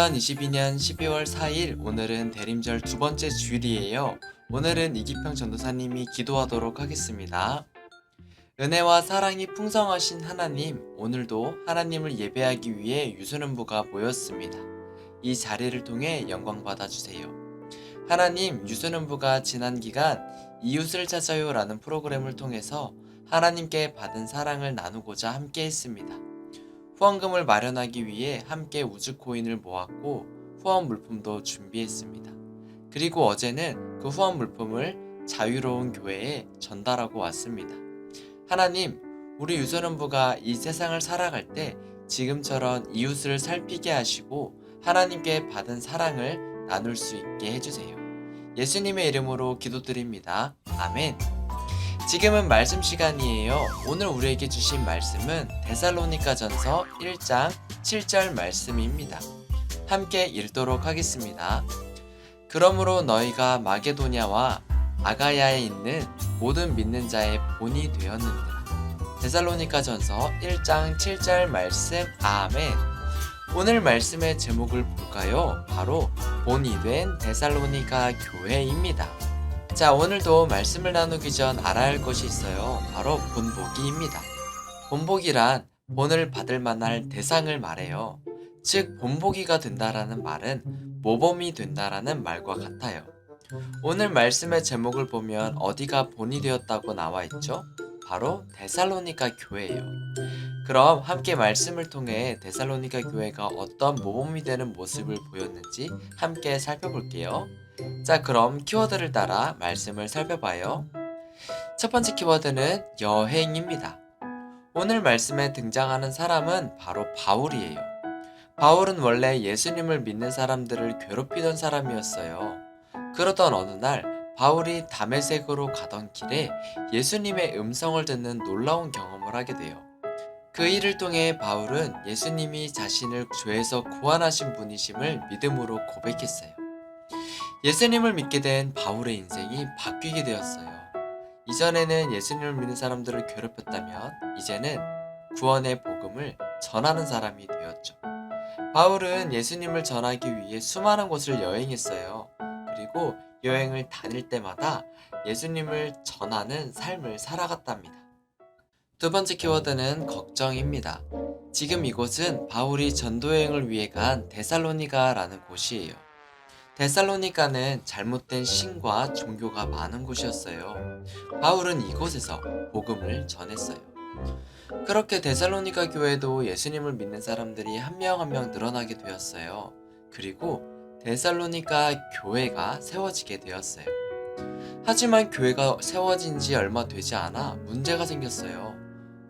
2022년 12월 4일 오늘은 대림절 두 번째 주일이에요. 오늘은 이기평 전도사님이 기도하도록 하겠습니다. 은혜와 사랑이 풍성하신 하나님, 오늘도 하나님을 예배하기 위해 유소년부가 모였습니다. 이 자리를 통해 영광 받아주세요. 하나님, 유소년부가 지난 기간 이웃을 찾아요 라는 프로그램을 통해서 하나님께 받은 사랑을 나누고자 함께 했습니다. 후원금을 마련하기 위해 함께 우즈코인을 모았고 후원 물품도 준비했습니다. 그리고 어제는 그 후원 물품을 자유로운 교회에 전달하고 왔습니다. 하나님, 우리 유소년부가 이 세상을 살아갈 때 지금처럼 이웃을 살피게 하시고 하나님께 받은 사랑을 나눌 수 있게 해주세요. 예수님의 이름으로 기도드립니다. 아멘. 지금은 말씀 시간이에요. 오늘 우리에게 주신 말씀은 데살로니가전서 1장 7절 말씀입니다. 함께 읽도록 하겠습니다. 그러므로 너희가 마게도냐와 아가야에 있는 모든 믿는 자의 본이 되었느니라. 데살로니가전서 1장 7절 말씀. 아멘. 오늘 말씀의 제목을 볼까요? 바로 본이 된 데살로니가 교회입니다. 자, 오늘도 말씀을 나누기 전 알아야 할 것이 있어요. 바로 본보기입니다. 본보기란 본을 받을 만할 대상을 말해요. 즉, 본보기가 된다라는 말은 모범이 된다라는 말과 같아요. 오늘 말씀의 제목을 보면 어디가 본이 되었다고 나와 있죠? 바로 데살로니가 교회예요. 그럼 함께 말씀을 통해 데살로니가 교회가 어떤 모범이 되는 모습을 보였는지 함께 살펴볼게요. 자, 그럼 키워드를 따라 말씀을 살펴봐요. 첫 번째 키워드는 여행입니다. 오늘 말씀에 등장하는 사람은 바로 바울이에요. 바울은 원래 예수님을 믿는 사람들을 괴롭히던 사람이었어요. 그러던 어느 날 바울이 다메섹으로 가던 길에 예수님의 음성을 듣는 놀라운 경험을 하게 돼요. 그 일을 통해 바울은 예수님이 자신을 죄에서 구원하신 분이심을 믿음으로 고백했어요. 예수님을 믿게 된 바울의 인생이 바뀌게 되었어요. 이전에는 예수님을 믿는 사람들을 괴롭혔다면 이제는 구원의 복음을 전하는 사람이 되었죠. 바울은 예수님을 전하기 위해 수많은 곳을 여행했어요. 그리고 여행을 다닐 때마다 예수님을 전하는 삶을 살아갔답니다. 두 번째 키워드는 걱정입니다. 지금 이곳은 바울이 전도여행을 위해 간 데살로니가라는 곳이에요. 데살로니가는 잘못된 신과 종교가 많은 곳이었어요. 바울은 이곳에서 복음을 전했어요. 그렇게 데살로니가 교회도 예수님을 믿는 사람들이 한 명 한 명 늘어나게 되었어요. 그리고 데살로니가 교회가 세워지게 되었어요. 하지만 교회가 세워진 지 얼마 되지 않아 문제가 생겼어요.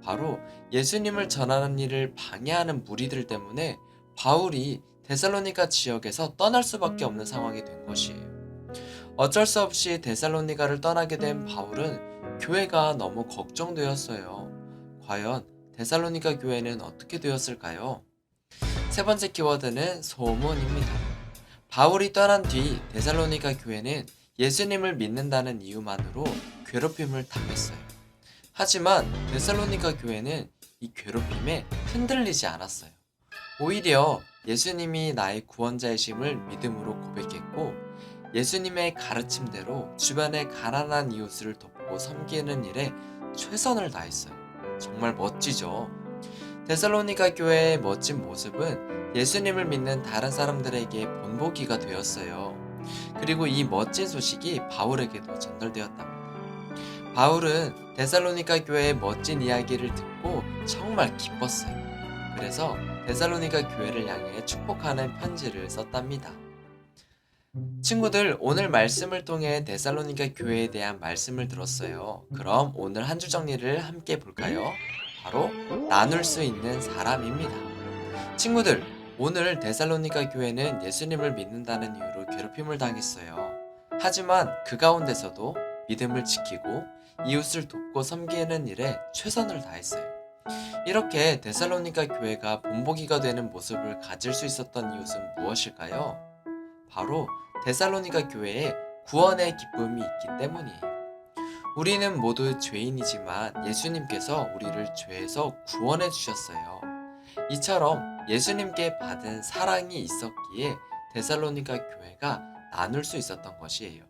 바로 예수님을 전하는 일을 방해하는 무리들 때문에 바울이 데살로니가 지역에서 떠날 수밖에 없는 상황이 된 것이에요. 어쩔 수 없이 데살로니가를 떠나게 된 바울은 교회가 너무 걱정되었어요. 과연 데살로니가 교회는 어떻게 되었을까요? 세 번째 키워드는 소문입니다. 바울이 떠난 뒤 데살로니가 교회는 예수님을 믿는다는 이유만으로 괴롭힘을 당했어요. 하지만 데살로니가 교회는 이 괴롭힘에 흔들리지 않았어요. 오히려 예수님이 나의 구원자이심을 믿음으로 고백했고 예수님의 가르침대로 주변의 가난한 이웃을 돕고 섬기는 일에 최선을 다했어요. 정말 멋지죠? 데살로니가 교회의 멋진 모습은 예수님을 믿는 다른 사람들에게 본보기가 되었어요. 그리고 이 멋진 소식이 바울에게도 전달되었답니다. 바울은 데살로니가 교회의 멋진 이야기를 듣고 정말 기뻤어요. 그래서 데살로니가 교회를 향해 축복하는 편지를 썼답니다. 친구들, 오늘 말씀을 통해 데살로니가 교회에 대한 말씀을 들었어요. 그럼 오늘 한 줄 정리를 함께 볼까요? 바로 나눌 수 있는 사람입니다. 친구들, 오늘 데살로니가 교회는 예수님을 믿는다는 이유로 괴롭힘을 당했어요. 하지만 그 가운데서도 믿음을 지키고 이웃을 돕고 섬기는 일에 최선을 다했어요. 이렇게 데살로니가 교회가 본보기가 되는 모습을 가질 수 있었던 이유는 무엇일까요? 바로 데살로니가 교회에 구원의 기쁨이 있기 때문이에요. 우리는 모두 죄인이지만 예수님께서 우리를 죄에서 구원해 주셨어요. 이처럼 예수님께 받은 사랑이 있었기에 데살로니가 교회가 나눌 수 있었던 것이에요.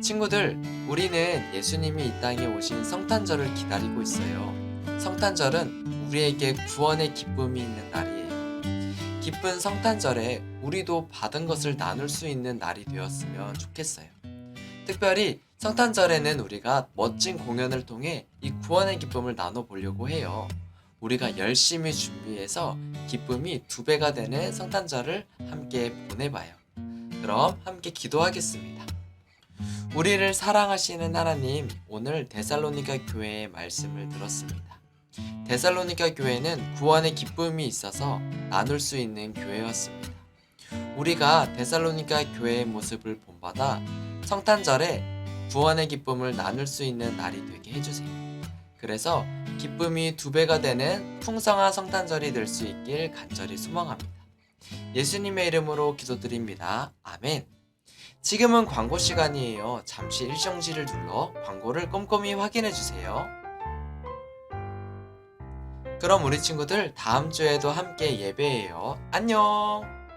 친구들, 우리는 예수님이 이 땅에 오신 성탄절을 기다리고 있어요. 성탄절은 우리에게 구원의 기쁨이 있는 날이에요. 기쁜 성탄절에 우리도 받은 것을 나눌 수 있는 날이 되었으면 좋겠어요. 특별히 성탄절에는 우리가 멋진 공연을 통해 이 구원의 기쁨을 나눠보려고 해요. 우리가 열심히 준비해서 기쁨이 2배가 되는 성탄절을 함께 보내봐요. 그럼 함께 기도하겠습니다. 우리를 사랑하시는 하나님, 오늘 데살로니가 교회의 말씀을 들었습니다. 데살로니가 교회는 구원의 기쁨이 있어서 나눌 수 있는 교회였습니다. 우리가 데살로니가 교회의 모습을 본받아 성탄절에 구원의 기쁨을 나눌 수 있는 날이 되게 해주세요. 그래서 기쁨이 2배가 되는 풍성한 성탄절이 될 수 있길 간절히 소망합니다. 예수님의 이름으로 기도드립니다. 아멘. 지금은 광고 시간이에요. 잠시 일정지를 눌러 광고를 꼼꼼히 확인해 주세요. 그럼 우리 친구들 다음 주에도 함께 예배해요. 안녕!